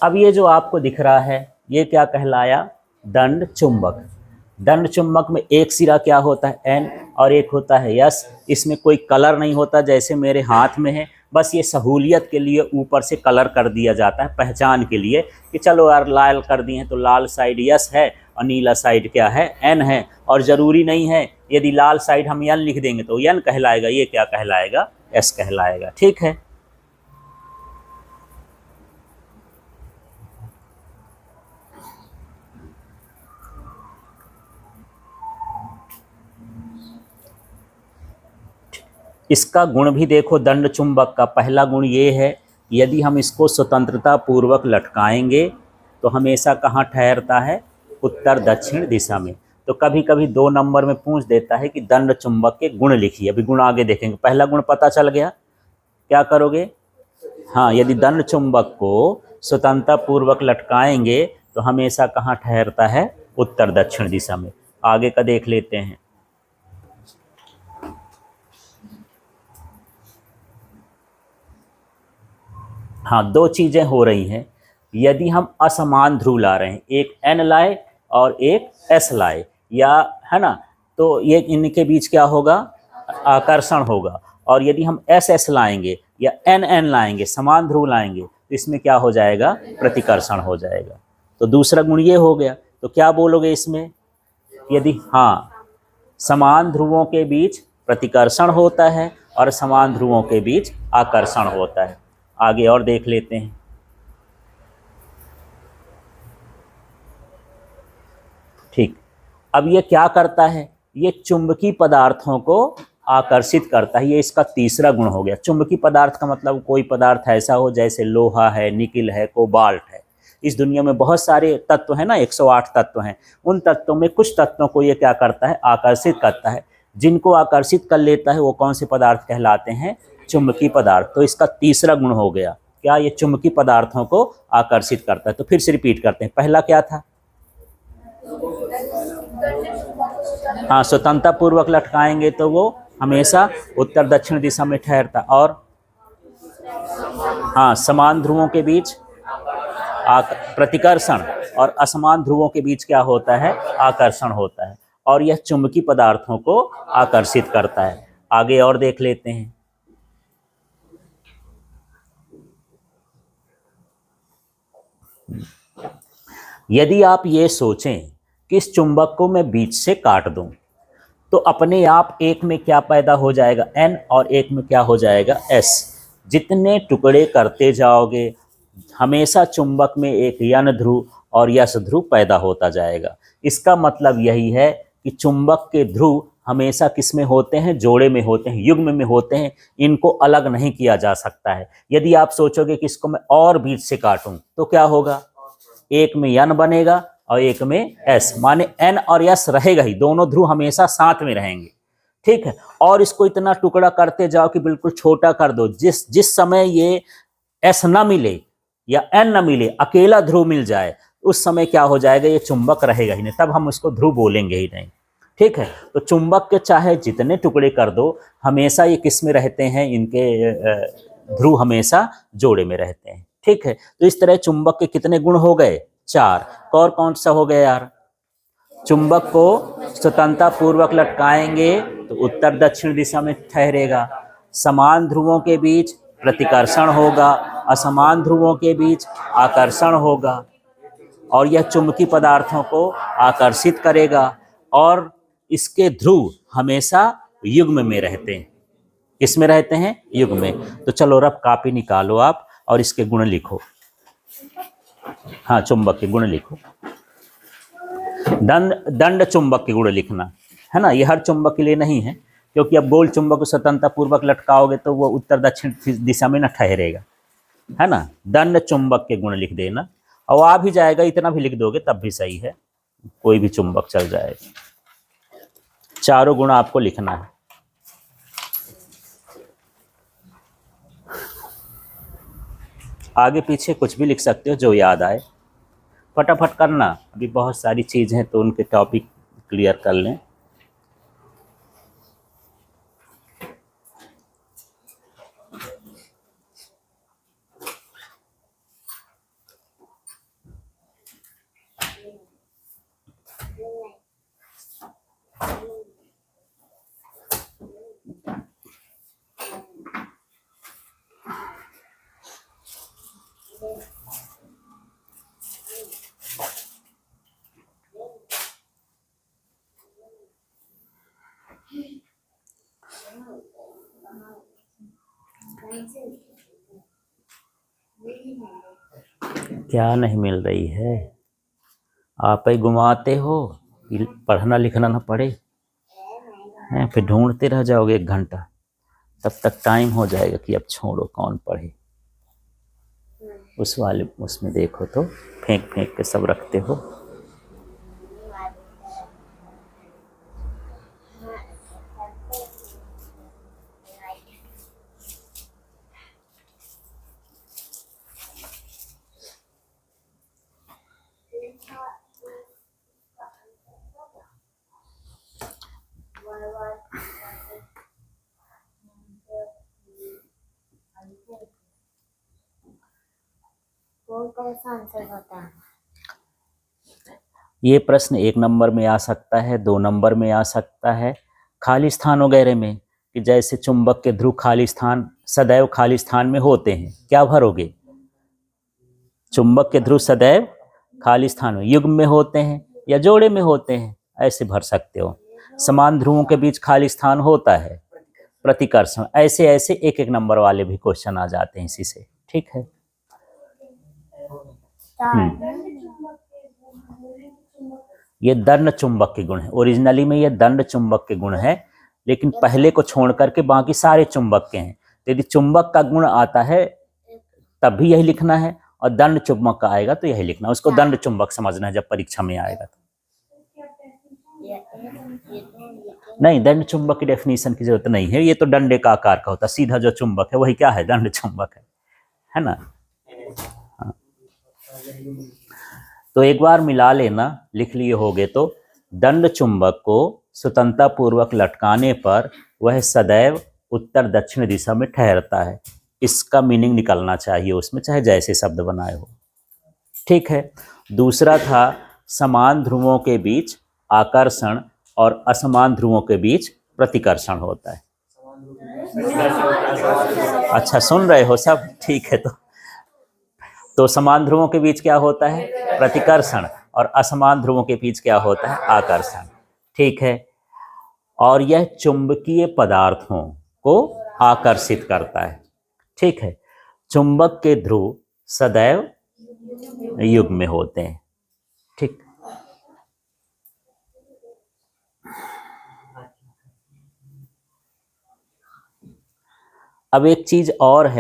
अब ये जो आपको दिख रहा है ये क्या कहलाया? दंड चुंबक। दंड चुंबक में एक सिरा क्या होता है? एन, और एक होता है यस। इसमें कोई कलर नहीं होता जैसे मेरे हाथ में है, बस ये सहूलियत के लिए ऊपर से कलर कर दिया जाता है, पहचान के लिए कि चलो यार लाल कर दिए हैं तो लाल साइड यस है और नीला साइड क्या है? एन है। और ज़रूरी नहीं है यदि लाल साइड हम एन लिख देंगे तो एन कहलाएगा, ये क्या कहलाएगा? एस कहलाएगा। ठीक है। इसका गुण भी देखो दंड चुंबक का। पहला गुण ये है, यदि हम इसको स्वतंत्रता पूर्वक लटकाएंगे तो हमेशा कहाँ ठहरता है? उत्तर दक्षिण दिशा में। तो कभी कभी 2 नंबर में पूछ देता है कि दंड चुंबक के गुण लिखिए। अभी गुण आगे देखेंगे। पहला गुण पता चल गया, क्या करोगे? हाँ, यदि दंड चुंबक को स्वतंत्रता पूर्वक लटकाएंगे तो हमेशा कहाँ ठहरता है? उत्तर दक्षिण दिशा में। आगे का देख लेते हैं। हाँ, 2 चीज़ें हो रही हैं। यदि हम असमान ध्रुव ला रहे हैं, एक एन लाए और एक एस लाए, या है ना, तो ये इनके बीच क्या होगा? आकर्षण होगा। और यदि हम एस एस लाएंगे या एन एन लाएंगे, समान ध्रुव लाएंगे, तो इसमें क्या हो जाएगा? प्रतिकर्षण हो जाएगा। तो दूसरा गुण ये हो गया। तो क्या बोलोगे इसमें? यदि हाँ, समान ध्रुवों के बीच प्रतिकर्षण होता है और समान ध्रुवों के बीच आकर्षण होता है। आगे और देख लेते हैं। ठीक। अब ये क्या करता है? ये चुंबकीय पदार्थों को आकर्षित करता है। ये इसका तीसरा गुण हो गया। चुंबकीय पदार्थ का मतलब कोई पदार्थ ऐसा हो जैसे लोहा है, निकिल है, कोबाल्ट है। इस दुनिया में बहुत सारे तत्व हैं ना, 108 तत्व हैं। उन तत्वों में कुछ तत्वों को ये क्या करता है? आकर्षित करता है। जिनको आकर्षित कर लेता है वो कौन से पदार्थ कहलाते हैं? चुंबकीय पदार्थ। तो इसका तीसरा गुण हो गया क्या? ये चुंबकीय पदार्थों को आकर्षित करता है। तो फिर से रिपीट करते हैं। पहला क्या था? हाँ, स्वतंत्रता पूर्वक लटकाएंगे तो वो हमेशा उत्तर दक्षिण दिशा में ठहरता। और हाँ, समान ध्रुवों के बीच प्रतिकर्षण और असमान ध्रुवों के बीच क्या होता है? आकर्षण होता है। और यह चुंबकीय पदार्थों को आकर्षित करता है। आगे और देख लेते हैं। यदि आप ये सोचें कि इस चुंबक को मैं बीच से काट दूं तो अपने आप एक में क्या पैदा हो जाएगा? एन, और एक में क्या हो जाएगा? एस। जितने टुकड़े करते जाओगे हमेशा चुंबक में एक यन ध्रुव और यस ध्रुव पैदा होता जाएगा। इसका मतलब यही है कि चुंबक के ध्रुव हमेशा किस में होते हैं? जोड़े में होते हैं, युग्म में होते हैं। इनको अलग नहीं किया जा सकता है। यदि आप सोचोगे कि इसको मैं और बीच से काटूं तो क्या होगा? एक में यन बनेगा और एक में एस, माने एन और एस रहेगा ही, दोनों ध्रुव हमेशा साथ में रहेंगे। ठीक है। और इसको इतना टुकड़ा करते जाओ कि बिल्कुल छोटा कर दो। जिस जिस समय ये एस ना मिले या एन ना मिले, अकेला ध्रुव मिल जाए, उस समय क्या हो जाएगा? ये चुंबक रहेगा ही नहीं, तब हम उसको ध्रुव बोलेंगे ही नहीं। ठीक है। तो चुंबक के चाहे जितने टुकड़े कर दो, हमेशा ये किस में रहते हैं? इनके ध्रुव हमेशा जोड़े में रहते हैं। ठीक है। तो इस तरह चुंबक के कितने गुण हो गए? 4। और कौन सा हो गया यार? चुंबक को स्वतंत्रता पूर्वक लटकाएंगे तो उत्तर दक्षिण दिशा में ठहरेगा। समान ध्रुवों के बीच प्रतिकर्षण होगा, असमान ध्रुवों के बीच आकर्षण होगा। और यह चुंबकीय पदार्थों को आकर्षित करेगा। और इसके ध्रुव हमेशा युग्म में रहते हैं। किसमें रहते हैं? युग्म में। तो चलो रफ कॉपी निकालो आप और इसके गुण लिखो। हाँ, चुंबक के गुण लिखो। दंड चुंबक के गुण लिखना है ना। ये हर चुंबक के लिए नहीं है, क्योंकि अब गोल चुंबक को स्वतंत्रता पूर्वक लटकाओगे तो वो उत्तर दक्षिण दिशा में न ठहरेगा, है ना। दंड चुंबक के गुण लिख देना। और आ भी जाएगा, इतना भी लिख दोगे तब भी सही है, कोई भी चुंबक चल जाएगा। चारों गुण आपको लिखना है। आगे पीछे कुछ भी लिख सकते हो जो याद आए, फटाफट करना। अभी बहुत सारी चीज़ हैं तो उनके टॉपिक क्लियर कर लें। क्या नहीं मिल रही है? आप ही घुमाते हो कि पढ़ना लिखना ना पड़े हैं, फिर ढूंढते रह जाओगे 1 घंटा, तब तक टाइम हो जाएगा कि अब छोड़ो कौन पढ़े। उस वाले उसमें देखो तो फेंक फेंक के सब रखते हो। कौन सा आंसर होता है? ये प्रश्न 1 नंबर में आ सकता है, 2 नंबर में आ सकता है, खाली स्थान वगैरह में, कि जैसे चुंबक के ध्रुव खाली स्थान सदैव खाली स्थान में होते हैं, क्या भरोगे? चुंबक के ध्रुव सदैव खाली स्थान में युग्म में होते हैं या जोड़े में होते हैं, ऐसे भर सकते हो। समान ध्रुवों के बीच खाली स्थान होता है, प्रतिकर्षण। ऐसे ऐसे 1-1 नंबर वाले भी क्वेश्चन आ जाते हैं इसी से। ठीक है। ये दंड चुंबक के गुण है, ओरिजिनली में ये दंड चुंबक के गुण है, लेकिन पहले को छोड़ करके बाकी सारे चुंबक के हैं। यदि चुंबक का गुण आता है तब भी यही लिखना है, और दंड चुंबक का आएगा तो यही लिखना है। उसको दंड चुंबक समझना है जब परीक्षा में आएगा तो। नहीं, दंड चुंबक की डेफिनेशन की जरूरत नहीं है, ये तो डंडे का आकार का होता है, सीधा जो चुंबक है वही क्या है, दंड चुंबक है ना। हाँ। तो एक बार मिला लेना, लिख लिए होगे तो, दंड चुंबक को स्वतंत्रता पूर्वक लटकाने पर वह सदैव उत्तर दक्षिण दिशा में ठहरता है। इसका मीनिंग निकलना चाहिए उसमें, चाहे जैसे शब्द बनाए हो। ठीक है। दूसरा था समान ध्रुवों के बीच आकर्षण और असमान ध्रुवों के बीच प्रतिकर्षण होता है। अच्छा, सुन रहे हो सब? ठीक है। तो समान ध्रुवों के बीच क्या होता है? प्रतिकर्षण। और असमान ध्रुवों के बीच क्या होता है? आकर्षण। ठीक है। और यह चुंबकीय पदार्थों को आकर्षित करता है। ठीक है। चुंबक के ध्रुव सदैव युग्म में होते हैं। ठीक। अब एक चीज और है।